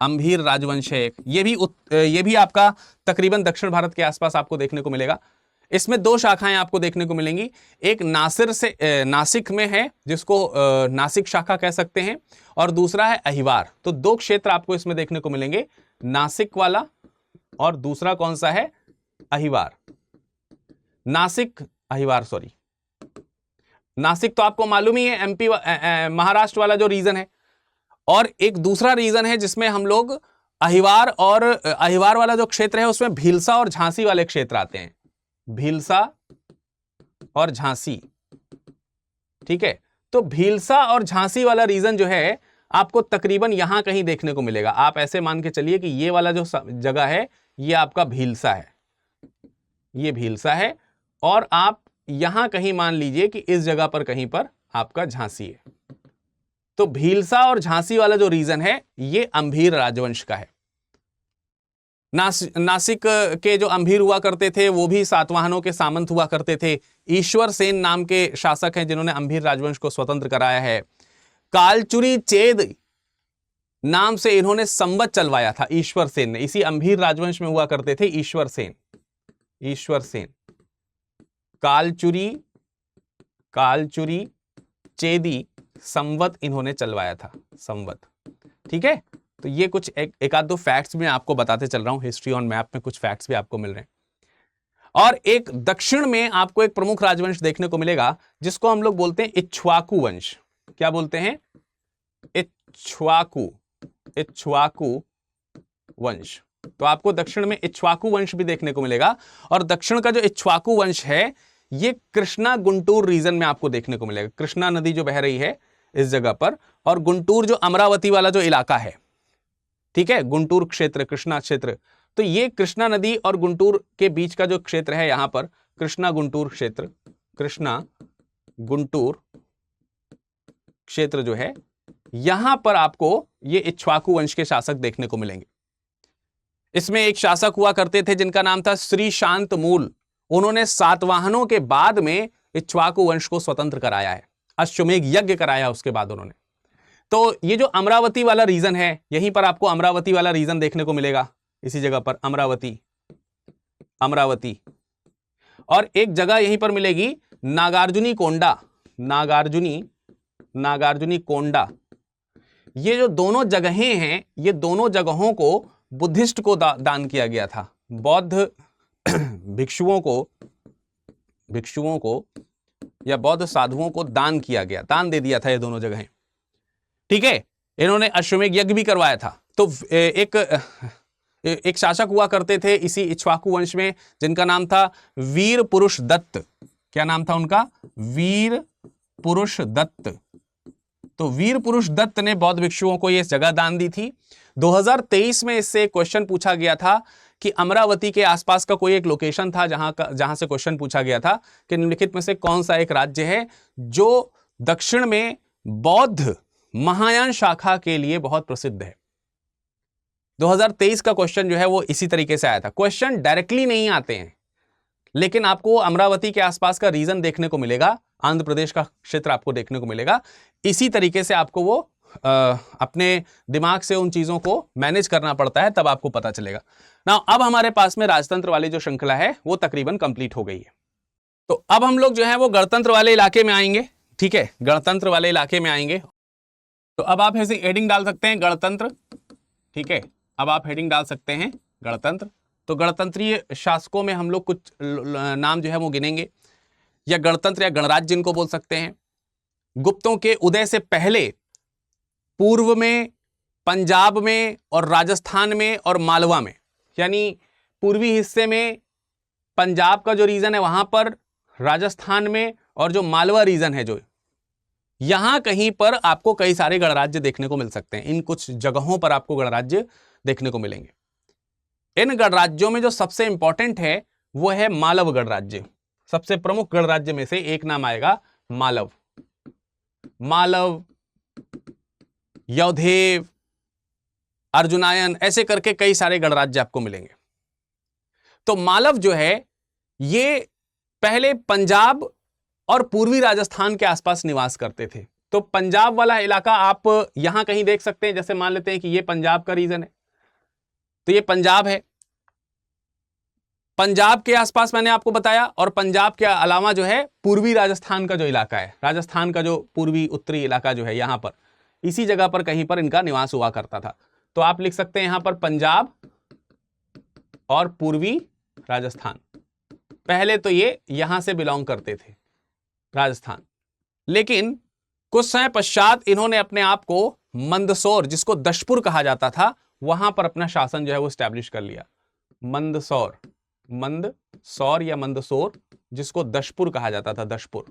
अंभीर राजवंश है एक, ये भी आपका तकरीबन दक्षिण भारत के आसपास आपको देखने को मिलेगा। इसमें 2 शाखाएं आपको देखने को मिलेंगी। एक नासिक में है जिसको नासिक शाखा कह सकते हैं, और दूसरा है अहिवार। तो 2 क्षेत्र आपको इसमें देखने को मिलेंगे, नासिक वाला और दूसरा कौन सा है? अहिवार। नासिक, अहिवार, सॉरी, नासिक तो आपको मालूम ही है, एमपी महाराष्ट्र वाला जो रीजन है। और एक दूसरा रीजन है जिसमें हम लोग अहिवार, और अहिवार वाला जो क्षेत्र है उसमें भीलसा और झांसी वाले क्षेत्र आते हैं, भीलसा और झांसी, ठीक है। तो भीलसा और झांसी वाला रीजन जो है आपको तकरीबन यहां कहीं देखने को मिलेगा। आप ऐसे मान के चलिए कि ये वाला जो जगह है ये आपका भीलसा है, ये भीलसा है, और आप यहां कहीं मान लीजिए कि इस जगह पर कहीं पर आपका झांसी है। तो भीलसा और झांसी वाला जो रीजन है ये अंभीर राजवंश का है। नासिक के जो अंभीर हुआ करते थे वो भी सातवाहनों के सामंत हुआ करते थे। ईश्वर सेन नाम के शासक हैं जिन्होंने अंभीर राजवंश को स्वतंत्र कराया है। कालचुरी चेद नाम से इन्होंने संवत चलवाया था ईश्वर सेन ने। इसी अंभीर राजवंश में हुआ करते थे ईश्वर सेन। ईश्वर सेन कालचुरी चेदी संवत इन्होंने चलवाया था, संवत। ठीक है, तो ये कुछ एक आध दो फैक्ट्स मैं आपको बताते चल रहा हूं। हिस्ट्री ऑन मैप में कुछ फैक्ट्स भी आपको मिल रहे हैं। और एक दक्षिण में आपको एक प्रमुख राजवंश देखने को मिलेगा जिसको हम लोग बोलते हैं इक्ष्वाकु वंश। क्या बोलते हैं? इक्ष्वाकु वंश। तो आपको दक्षिण में इक्ष्वाकु वंश भी देखने को मिलेगा। और दक्षिण का जो इक्ष्वाकु वंश है ये कृष्णा गुंटूर रीजन में आपको देखने को मिलेगा। कृष्णा नदी जो बह रही है इस जगह पर, और गुंटूर जो अमरावती वाला जो इलाका है, ठीक है, गुंटूर क्षेत्र, कृष्णा क्षेत्र, तो ये कृष्णा नदी और गुंटूर के बीच का जो क्षेत्र है यहां पर कृष्णा गुंटूर क्षेत्र, कृष्णा गुंटूर क्षेत्र जो है यहां पर आपको ये इक्ष्वाकु वंश के शासक देखने को मिलेंगे। इसमें एक शासक हुआ करते थे जिनका नाम था श्री शांत मूल। उन्होंने सातवाहनों के बाद में इक्ष्वाकु वंश को स्वतंत्र कराया है, अश्वमेध यज्ञ कराया उसके बाद उन्होंने। तो ये जो अमरावती वाला रीजन है, यहीं पर आपको अमरावती वाला रीजन देखने को मिलेगा, इसी जगह पर अमरावती। और एक जगह यहीं पर मिलेगी नागार्जुनी कोंडा। ये जो दोनों जगहें हैं, ये दोनों जगहों को बुद्धिस्ट को दान किया गया था। बौद्ध भिक्षुओं को या बौद्ध साधुओं को दान किया गया, दान दे दिया था ये दोनों जगहें। ठीक है, इन्होंने अश्वमेध यज्ञ भी करवाया था। तो एक शासक हुआ करते थे इसी इक्ष्वाकु वंश में जिनका नाम था वीर पुरुष दत्त। क्या नाम था उनका? वीर पुरुष दत्त। तो वीर पुरुष दत्त ने बौद्ध भिक्षुओं को यह जगह दान दी थी। 2023 में इससे क्वेश्चन पूछा गया था कि अमरावती के आसपास का कोई एक लोकेशन था जहां से क्वेश्चन पूछा गया था कि निम्नलिखित में से कौन सा एक राज्य है जो दक्षिण में बौद्ध महायान शाखा के लिए बहुत प्रसिद्ध है। 2023 का क्वेश्चन जो है वो इसी तरीके से आया था। क्वेश्चन डायरेक्टली नहीं आते हैं, लेकिन आपको अमरावती के आसपास का रीजन देखने को मिलेगा, आंध्र प्रदेश का क्षेत्र आपको देखने को मिलेगा। इसी तरीके से आपको वो अपने दिमाग से उन चीजों को मैनेज करना पड़ता है, तब आपको पता चलेगा ना। अब हमारे पास में राजतंत्र वाली जो श्रृंखला है वो तकरीबन कंप्लीट हो गई है। तो अब हम लोग जो है वो गणतंत्र वाले इलाके में आएंगे। ठीक है, गणतंत्र वाले इलाके में आएंगे। तो अब आप ऐसे हेडिंग डाल सकते हैं गणतंत्र। ठीक है, अब आप हेडिंग डाल सकते हैं गणतंत्र। तो गणतंत्रीय शासकों में हम लोग कुछ नाम जो है वो गिनेंगे, या गणतंत्र या गणराज्य जिनको बोल सकते हैं। गुप्तों के उदय से पहले पूर्व में, पंजाब में और राजस्थान में और मालवा में, यानी पूर्वी हिस्से में पंजाब का जो रीजन है वहां पर, राजस्थान में, और जो मालवा रीजन है जो यहां कहीं पर आपको कई सारे गणराज्य देखने को मिल सकते हैं। इन कुछ जगहों पर आपको गणराज्य देखने को मिलेंगे। इन गणराज्यों में जो सबसे इंपॉर्टेंट है वो है मालव गणराज्य। सबसे प्रमुख गणराज्य में से एक नाम आएगा मालव। यौधेय, अर्जुनायन, ऐसे करके कई सारे गणराज्य आपको मिलेंगे। तो मालव जो है ये पहले पंजाब और पूर्वी राजस्थान के आसपास निवास करते थे। तो पंजाब वाला इलाका आप यहां कहीं देख सकते हैं। जैसे मान लेते हैं कि ये पंजाब का रीजन है, तो ये पंजाब है। पंजाब के आसपास मैंने आपको बताया, और पंजाब के अलावा जो है पूर्वी राजस्थान का जो इलाका है, राजस्थान का जो पूर्वी उत्तरी इलाका जो है, यहां पर इसी जगह पर कहीं पर इनका निवास हुआ करता था। तो आप लिख सकते हैं यहां पर पंजाब और पूर्वी राजस्थान। पहले तो ये यहां से बिलोंग करते थे, राजस्थान, लेकिन कुछ समय पश्चात इन्होंने अपने आप को मंदसौर, जिसको दशपुर कहा जाता था, वहां पर अपना शासन जो है वो स्टैब्लिश कर लिया। मंदसौर या मंदसौर, जिसको दशपुर कहा जाता था, दशपुर।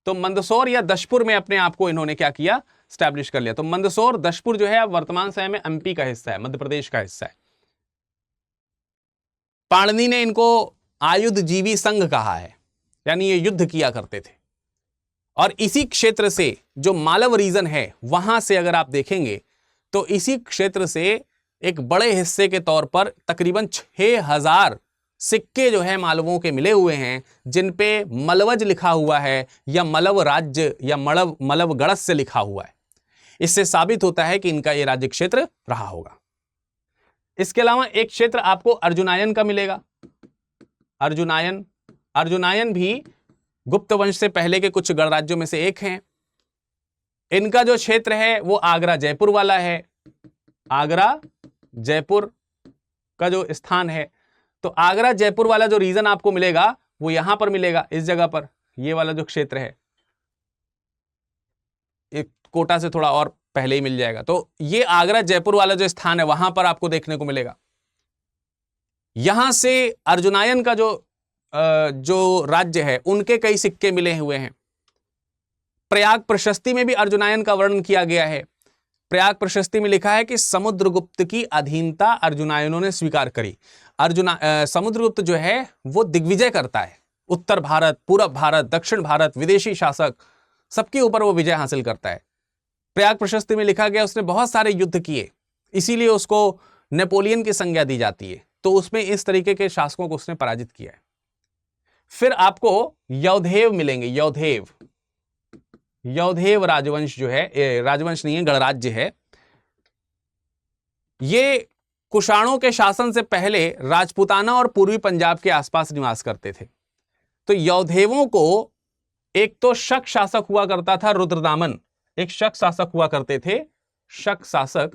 तो मंदसौर या दशपुर में अपने आप को इन्होंने क्या किया, स्टैब्लिश कर लिया। तो मंदसौर दशपुर जो है अब वर्तमान समय में एमपी का हिस्सा है, मध्य प्रदेश का हिस्सा है। पाणिनि ने इनको आयुध जीवी संघ कहा है, यानी ये युद्ध किया करते थे। और इसी क्षेत्र से जो मालव रीजन है वहां से अगर आप देखेंगे तो इसी क्षेत्र से एक बड़े हिस्से के तौर पर तकरीबन 6000 सिक्के जो है मालवों के मिले हुए हैं, जिन पे मलवज लिखा हुआ है या मलव राज्य या मलव गणस से लिखा हुआ है। इससे साबित होता है कि इनका यह राज्य क्षेत्र रहा होगा। इसके अलावा एक क्षेत्र आपको अर्जुनायन का मिलेगा। अर्जुनायन भी गुप्त वंश से पहले के कुछ गणराज्यों में से एक हैं। इनका जो क्षेत्र है वो आगरा जयपुर वाला है। आगरा जयपुर का जो स्थान है, तो आगरा जयपुर वाला जो रीजन आपको मिलेगा वो यहां पर मिलेगा, इस जगह पर। ये वाला जो क्षेत्र है एक कोटा से थोड़ा और पहले ही मिल जाएगा। तो ये आगरा जयपुर वाला जो स्थान है वहां पर आपको देखने को मिलेगा। यहां से अर्जुनायन का जो राज्य है उनके कई सिक्के मिले हुए हैं। प्रयाग प्रशस्ति में भी अर्जुनायन का वर्णन किया गया है। प्रयाग प्रशस्ति में लिखा है कि समुद्रगुप्त की अधीनता अर्जुनायनों ने स्वीकार करी। समुद्रगुप्त जो है वो दिग्विजय करता है, उत्तर भारत, पूरब भारत, दक्षिण भारत, विदेशी शासक सबके ऊपर वो विजय हासिल करता है। प्रयाग प्रशस्ति में लिखा गया उसने बहुत सारे युद्ध किए, इसीलिए उसको नेपोलियन की संज्ञा दी जाती है। तो उसमें इस तरीके के शासकों को उसने पराजित किया है। फिर आपको यौधेव मिलेंगे। यौधेव राजवंश जो है, राजवंश नहीं है, गणराज्य है। ये कुषाणों के शासन से पहले राजपूताना और पूर्वी पंजाब के आसपास निवास करते थे। तो यौधेवों को एक तो शक शासक हुआ करता था, रुद्रदामन, एक शक शासक हुआ करते थे। शक शासक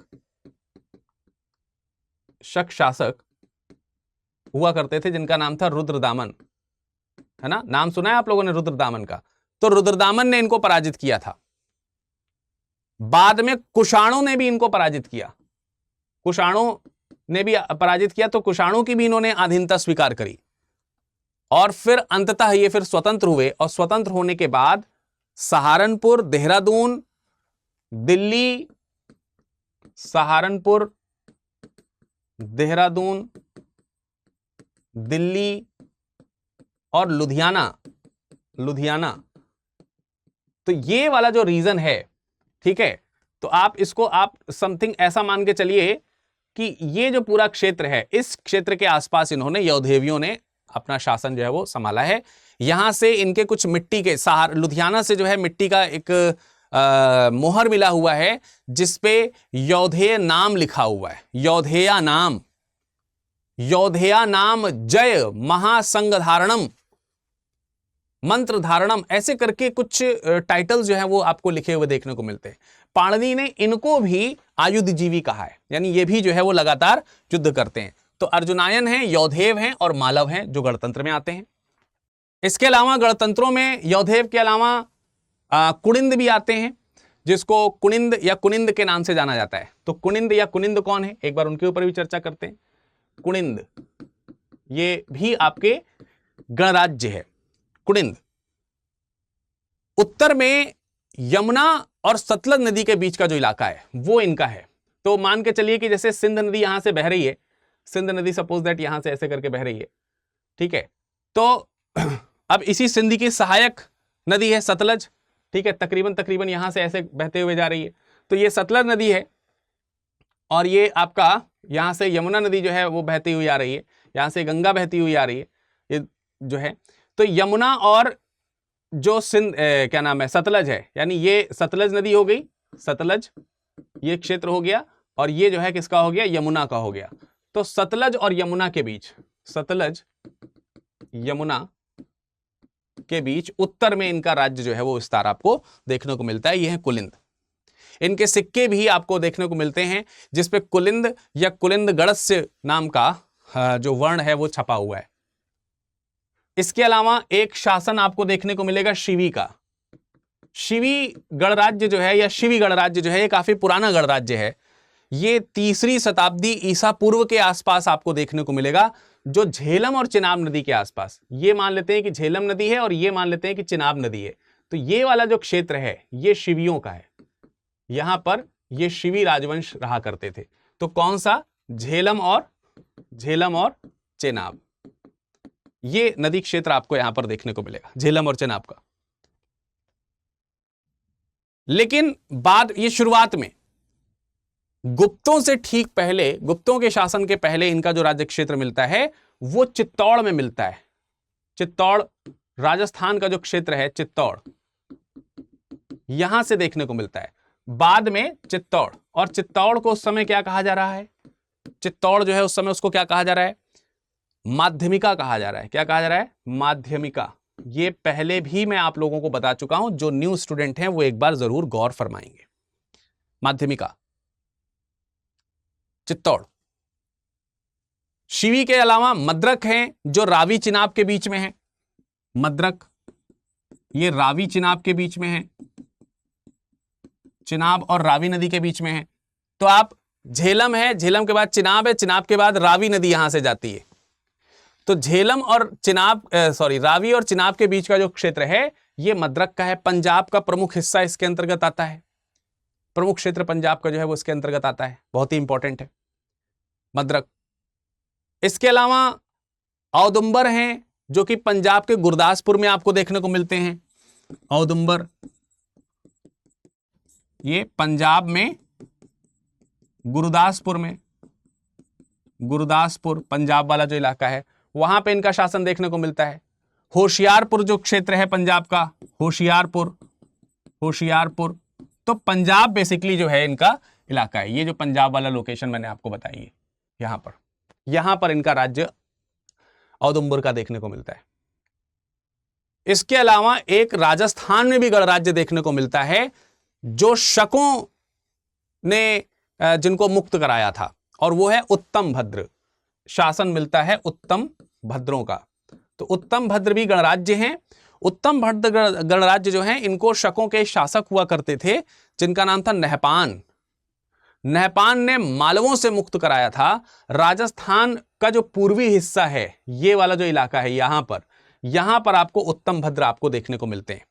हुआ करते थे जिनका नाम था रुद्रदामन, है ना? नाम सुना है आप लोगों ने रुद्रदामन का? तो रुद्रदामन ने इनको पराजित किया था। बाद में कुषाणों ने भी इनको पराजित किया। तो कुषाणों की भी इन्होंने अधीनता स्वीकार करी। और फिर अंततः ये फिर स्वतंत्र हुए, और स्वतंत्र होने के बाद सहारनपुर, देहरादून, दिल्ली, सहारनपुर, देहरादून, दिल्ली और लुधियाना। तो ये वाला जो रीजन है, ठीक है, तो आप इसको समथिंग ऐसा मान के चलिए कि ये जो पूरा क्षेत्र है, इस क्षेत्र के आसपास इन्होंने, यौधेवियों ने अपना शासन जो है वो संभाला है। यहां से इनके कुछ मिट्टी के लुधियाना से जो है मिट्टी का एक मोहर मिला हुआ है जिसपे यौधेय नाम लिखा हुआ है। यौधेया नाम जय महासंग धारणम, मंत्र धारणम, ऐसे करके कुछ टाइटल्स जो है वो आपको लिखे हुए देखने को मिलते हैं। पाणिनि ने इनको भी आयुध जीवी कहा है, यानी ये भी जो है वो लगातार युद्ध करते हैं। तो अर्जुनायन है, यौधेव हैं और मालव हैं जो गणतंत्र में आते हैं। इसके अलावा गणतंत्रों में यौधेव के अलावा कुनिंद भी आते हैं, जिसको कुनिंद या कुनिंद के नाम से जाना जाता है। तो कुनिंद या कुनिंद कौन है, एक बार उनके ऊपर भी चर्चा करते हैं। कुनिंद, ये भी आपके गणराज्य है। कुनिंद उत्तर में यमुना और सतलज नदी के बीच का जो इलाका है वो इनका है। तो मान के चलिए कि जैसे सिंध नदी यहां से बह रही है, सिंध नदी सपोज दैट यहां से ऐसे करके बह रही है, ठीक है। तो अब इसी सिंध की सहायक नदी है सतलज, ठीक है, तकरीबन यहां से ऐसे बहते हुए जा रही है। तो ये सतलज नदी है और ये आपका यहां से यमुना नदी जो है वो बहती हुई आ रही है, यहां से गंगा बहती हुई आ रही है, ये जो है। तो यमुना और जो सिंध क्या नाम है, सतलज है, यानी ये सतलज नदी हो गई, सतलज ये क्षेत्र हो गया, और ये जो है किसका हो गया, यमुना का हो गया। तो सतलज और यमुना के बीच, सतलज यमुना के बीच उत्तर में इनका राज्य जो है वो विस्तार आपको देखने को मिलता है। ये है कुलिंद। इनके सिक्के भी आपको देखने को मिलते हैं जिसपे कुलिंद या कुलिंद गणस्य नाम का जो वर्ण है वो छपा हुआ है। इसके अलावा एक शासन आपको देखने को मिलेगा शिवी का। शिवी गणराज्य जो है या शिवी गणराज्य जो है ये काफी पुराना गणराज्य है। ये 3री शताब्दी ईसा पूर्व के आसपास आपको देखने को मिलेगा, जो झेलम और चिनाब नदी के आसपास। ये मान लेते हैं कि झेलम नदी है और ये मान लेते हैं कि चिनाब नदी है। तो ये वाला जो क्षेत्र है ये शिवियों का है, यहां पर ये शिवी राजवंश रहा करते थे। तो कौन सा? झेलम और चेनाब, ये नदी क्षेत्र आपको यहां पर देखने को मिलेगा, झेलम और चेनाब का। लेकिन बाद, ये शुरुआत में गुप्तों से ठीक पहले, गुप्तों के शासन के पहले इनका जो राज्य क्षेत्र मिलता है वो चित्तौड़ में मिलता है। चित्तौड़, राजस्थान का जो क्षेत्र है चित्तौड़, यहां से देखने को मिलता है। बाद में चित्तौड़, और चित्तौड़ को उस समय क्या कहा जा रहा है? चित्तौड़ जो है उस समय उसको क्या कहा जा रहा है? माध्यमिका कहा जा रहा है। क्या कहा जा रहा है? माध्यमिका। ये पहले भी मैं आप लोगों को बता चुका हूं, जो न्यू स्टूडेंट हैं वो एक बार जरूर गौर फरमाएंगे। माध्यमिका, चित्तौड़। शिवी के अलावा मद्रक हैं जो रावी चिनाब के बीच में है। मद्रक ये रावी चिनाब के बीच में है, चिनाब और रावी नदी के बीच में है। तो आप, झेलम है, झेलम के बाद चिनाब है, चिनाब के बाद रावी नदी यहां से जाती है। तो झेलम और चिनाब, रावी और चिनाब के बीच का जो क्षेत्र है ये मद्रक का है। पंजाब का प्रमुख हिस्सा इसके अंतर्गत आता है। प्रमुख क्षेत्र पंजाब का जो है वो इसके अंतर्गत आता है, बहुत ही इंपॉर्टेंट है मद्रक। इसके अलावा औदुंबर हैं जो कि पंजाब के गुरदासपुर में आपको देखने को मिलते हैं। औदुंबर ये पंजाब में गुरदासपुर में, गुरदासपुर पंजाब वाला जो इलाका है वहां पे इनका शासन देखने को मिलता है। होशियारपुर जो क्षेत्र है पंजाब का, होशियारपुर, होशियारपुर, तो पंजाब बेसिकली जो है इनका इलाका है। ये जो पंजाब वाला लोकेशन मैंने आपको बताई है, यहां पर इनका राज्य औदुंबर का देखने को मिलता है। इसके अलावा एक राजस्थान में भी गणराज्य देखने को मिलता है जो शकों ने जिनको मुक्त कराया था, और वो है उत्तम भद्र। शासन मिलता है उत्तम भद्रों का। तो उत्तम भद्र भी गणराज्य हैं। उत्तम भद्र गणराज्य जो हैं इनको शकों के शासक हुआ करते थे जिनका नाम था नहपान। नहपान ने मालवों से मुक्त कराया था। राजस्थान का जो पूर्वी हिस्सा है, ये वाला जो इलाका है, यहां पर आपको उत्तम भद्र आपको देखने को मिलते हैं।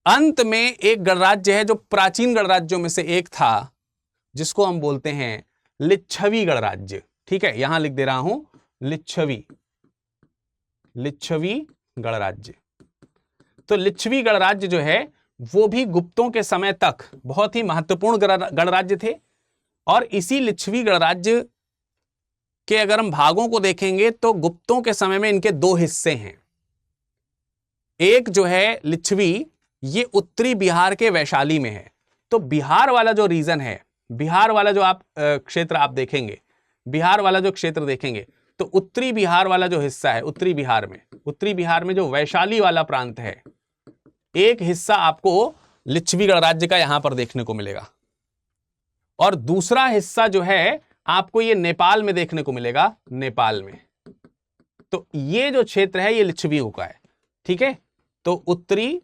अंत में एक गणराज्य है जो प्राचीन गणराज्यों में से एक था, जिसको हम बोलते हैं लिच्छवी गणराज्य। ठीक है, यहां लिख दे रहा हूं लिच्छवी, लिच्छवी गणराज्य। तो लिच्छवी गणराज्य जो है वो भी गुप्तों के समय तक बहुत ही महत्वपूर्ण गणराज्य थे। और इसी लिच्छवी गणराज्य के अगर हम भागों को देखेंगे तो गुप्तों के समय में इनके दो हिस्से हैं। एक जो है लिच्छवी, ये उत्तरी बिहार के वैशाली में है। तो बिहार वाला जो रीजन है, बिहार वाला जो आप क्षेत्र आप देखेंगे, बिहार वाला जो क्षेत्र देखेंगे, तो उत्तरी बिहार वाला जो हिस्सा है, उत्तरी बिहार में जो वैशाली वाला प्रांत है, एक हिस्सा आपको लिच्छवी गणराज्य का यहां पर देखने को मिलेगा। और दूसरा हिस्सा जो है आपको ये नेपाल में देखने को मिलेगा, नेपाल में। तो ये जो क्षेत्र है ये लिच्छवियों का है। ठीक है, तो उत्तरी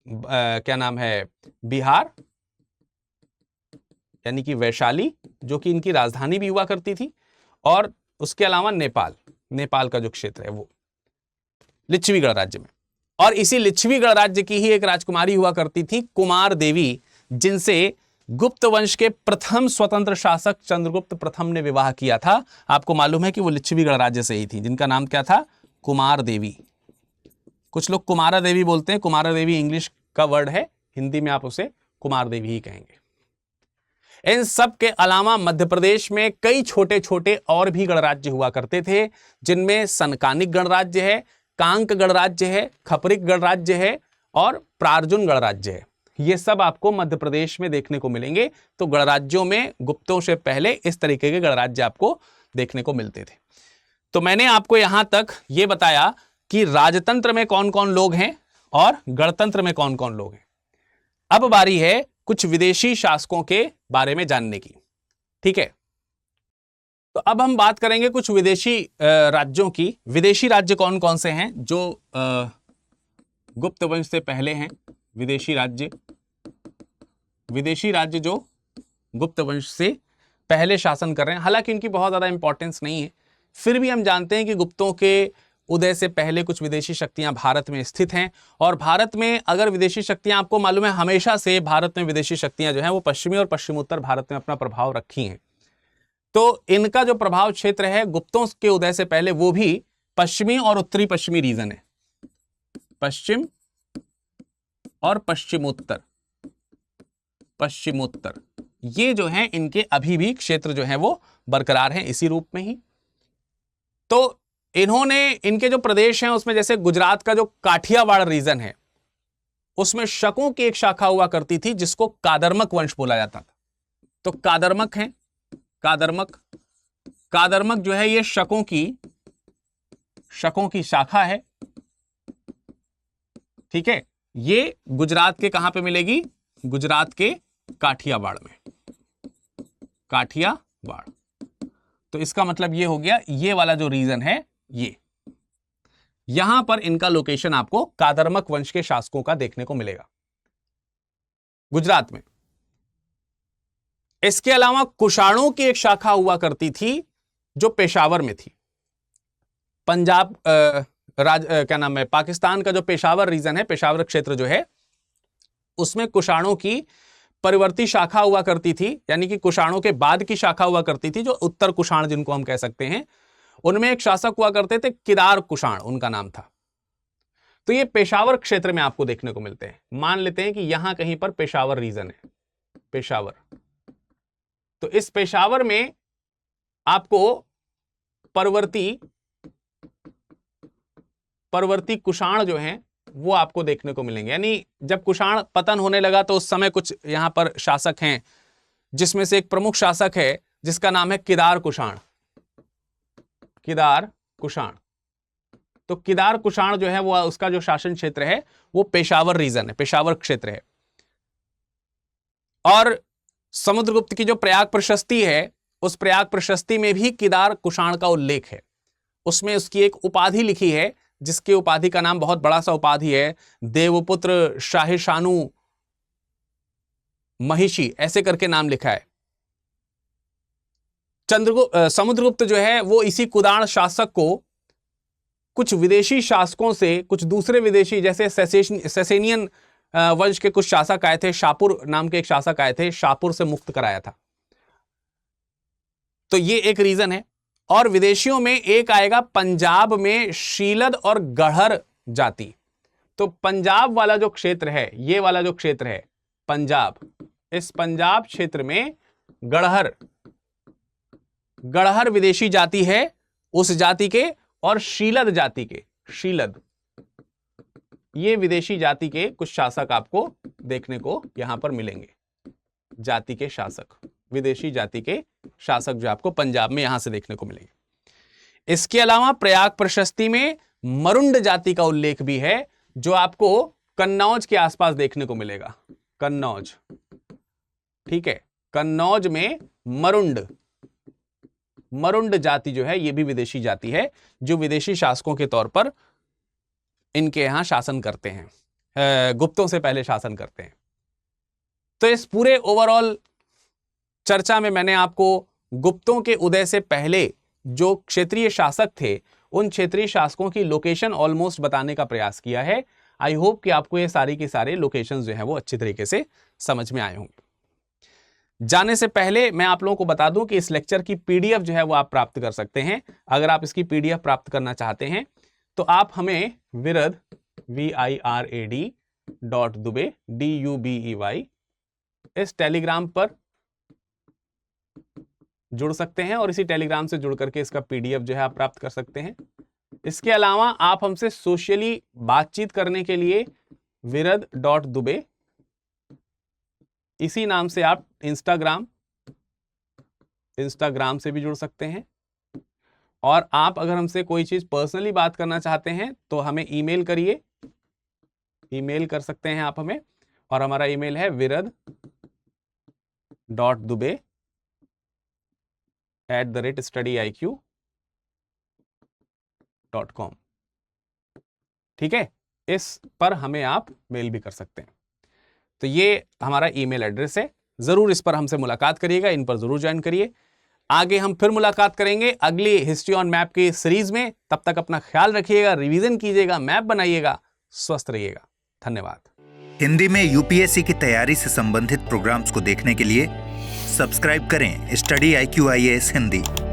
क्या नाम है, बिहार यानी कि वैशाली, जो कि इनकी राजधानी भी हुआ करती थी, और उसके अलावा नेपाल का जो क्षेत्र है वो लिच्छवी गणराज्य में। और इसी लिच्छवी गणराज्य की ही एक राजकुमारी हुआ करती थी, कुमार देवी, जिनसे गुप्त वंश के प्रथम स्वतंत्र शासक चंद्रगुप्त प्रथम ने विवाह किया था। आपको मालूम है कि वो लिच्छवी गणराज्य से ही थी, जिनका नाम क्या था? कुमार देवी। कुछ लोग कुमारा देवी बोलते हैं, कुमारा देवी इंग्लिश का वर्ड है, हिंदी में आप उसे कुमार देवी ही कहेंगे। इन सब के अलावा मध्य प्रदेश में कई छोटे छोटे और भी गणराज्य हुआ करते थे, जिनमें सनकानिक गणराज्य है, कांक गणराज्य है, खपरिक गणराज्य है और प्रार्जुन गणराज्य है। ये सब आपको मध्य प्रदेश में देखने को मिलेंगे। तो गणराज्यों में गुप्तों से पहले इस तरीके के गणराज्य आपको देखने को मिलते थे। तो मैंने आपको यहां तक ये बताया कि राजतंत्र में कौन कौन लोग हैं और गणतंत्र में कौन कौन लोग हैं। अब बारी है कुछ विदेशी शासकों के बारे में जानने की। ठीक है, तो अब हम बात करेंगे कुछ विदेशी राज्यों की। विदेशी राज्य कौन कौन से हैं जो गुप्त वंश से पहले हैं? विदेशी राज्य जो गुप्त वंश से पहले शासन कर रहे हैं। हालांकि इनकी बहुत ज्यादा इंपॉर्टेंस नहीं है, फिर भी हम जानते हैं कि गुप्तों के उदय से पहले कुछ विदेशी शक्तियां भारत में स्थित हैं। और भारत में अगर विदेशी शक्तियां, आपको मालूम है हमेशा से भारत में विदेशी शक्तियां जो हैं वो पश्चिमी और पश्चिमोत्तर भारत में अपना प्रभाव रखी हैं। तो इनका जो प्रभाव क्षेत्र है गुप्तों के उदय से पहले वो भी पश्चिमी और उत्तरी पश्चिमी रीजन है, पश्चिम और पश्चिमोत्तर, पश्चिमोत्तर ये जो हैं इनके अभी भी क्षेत्र जो हैं वो बरकरार हैं इसी रूप में ही। तो इन्होंने इनके जो प्रदेश हैं उसमें जैसे गुजरात का जो काठियावाड़ रीजन है उसमें शकों की एक शाखा हुआ करती थी जिसको कादरमक वंश बोला जाता था। तो कादरमक हैं, कादरमक, कादरमक जो है ये शकों की शाखा है। ठीक है, ये गुजरात के कहां पे मिलेगी? गुजरात के काठियावाड़ में, काठियावाड़। तो इसका मतलब ये हो गया, ये वाला जो रीजन है ये, यहां पर इनका लोकेशन आपको कादरमक वंश के शासकों का देखने को मिलेगा गुजरात में। इसके अलावा कुषाणों की एक शाखा हुआ करती थी जो पेशावर में थी। पंजाब क्या नाम है, पाकिस्तान का जो पेशावर रीजन है, पेशावर क्षेत्र जो है उसमें कुषाणों की परिवर्ती शाखा हुआ करती थी, यानी कि कुषाणों के बाद की शाखा हुआ करती थी जो उत्तर कुषाण जिनको हम कह सकते हैं। उनमें एक शासक हुआ करते थे किदार कुषाण, उनका नाम था। तो ये पेशावर क्षेत्र में आपको देखने को मिलते हैं। मान लेते हैं कि यहां कहीं पर पेशावर रीजन है, पेशावर। तो इस पेशावर में आपको परवर्ती कुषाण जो हैं वो आपको देखने को मिलेंगे। यानी जब कुषाण पतन होने लगा तो उस समय कुछ यहां पर शासक हैं जिसमें से एक प्रमुख शासक है जिसका नाम है किदार कुषाण, किदार कुषाण। तो किदार कुषाण जो है वो, उसका जो शासन क्षेत्र है वो पेशावर रीजन है, पेशावर क्षेत्र है। और समुद्रगुप्त की जो प्रयाग प्रशस्ति है उस प्रयाग प्रशस्ति में भी किदार कुषाण का उल्लेख है। उसमें उसकी एक उपाधि लिखी है जिसकी उपाधि का नाम, बहुत बड़ा सा उपाधि है, देवपुत्र शाहिशानु महिषी, ऐसे करके नाम लिखा है। समुद्रगुप्त जो है वो इसी कुदाण शासक को कुछ विदेशी शासकों से, कुछ दूसरे विदेशी जैसे सेसेनियन वंश के कुछ शासक आए थे, शापुर नाम के एक शासक आए थे, शापुर से मुक्त कराया था। तो ये एक रीजन है। और विदेशियों में एक आएगा पंजाब में शीलद और गढ़र जाति। तो पंजाब वाला जो क्षेत्र है, ये वाला जो क्षेत्र है पंजाब, इस पंजाब क्षेत्र में गढ़हर विदेशी जाति है उस जाति के, और शीलद जाति के, शीलद ये विदेशी जाति के कुछ शासक आपको देखने को यहां पर मिलेंगे। जाति के शासक, विदेशी जाति के शासक जो आपको पंजाब में यहां से देखने को मिलेंगे। इसके अलावा प्रयाग प्रशस्ति में मरुंड जाति का उल्लेख भी है जो आपको कन्नौज के आसपास देखने को मिलेगा। कन्नौज, ठीक है, कन्नौज में मरुंड जाति जो है ये भी विदेशी जाति है जो विदेशी शासकों के तौर पर इनके यहां शासन करते हैं, गुप्तों से पहले शासन करते हैं। तो इस पूरे ओवरऑल चर्चा में मैंने आपको गुप्तों के उदय से पहले जो क्षेत्रीय शासक थे उन क्षेत्रीय शासकों की लोकेशन ऑलमोस्ट बताने का प्रयास किया है। आई होप कि आपको ये सारी की सारे लोकेशंस जो है वो अच्छी तरीके से समझ में आए होंगे। जाने से पहले मैं आप लोगों को बता दूं कि इस लेक्चर की पीडीएफ जो है वो आप प्राप्त कर सकते हैं। अगर आप इसकी पीडीएफ प्राप्त करना चाहते हैं तो आप हमें विरद virad.dubey DUBEY इस टेलीग्राम पर जुड़ सकते हैं और इसी टेलीग्राम से जुड़ करके इसका पीडीएफ जो है आप प्राप्त कर सकते हैं। इसके अलावा आप हमसे सोशली बातचीत करने के लिए virad.dubey इसी नाम से आप इंस्टाग्राम से भी जुड़ सकते हैं। और आप अगर हमसे कोई चीज पर्सनली बात करना चाहते हैं तो हमें ईमेल करिए, ईमेल कर सकते हैं आप हमें, और हमारा ईमेल है virad.dubey@studyiq.com। ठीक है, इस पर हमें आप मेल भी कर सकते हैं। तो ये हमारा ईमेल एड्रेस है, जरूर इस पर हमसे मुलाकात करिएगा, इन पर जरूर ज्वाइन करिए। आगे हम फिर मुलाकात करेंगे अगली हिस्ट्री ऑन मैप की सीरीज में। तब तक अपना ख्याल रखिएगा, रिवीजन कीजिएगा, मैप बनाइएगा, स्वस्थ रहिएगा। धन्यवाद। हिंदी में यूपीएससी की तैयारी से संबंधित प्रोग्राम्स को देखने के लिए सब्सक्राइब करें स्टडी IQ IAS हिंदी।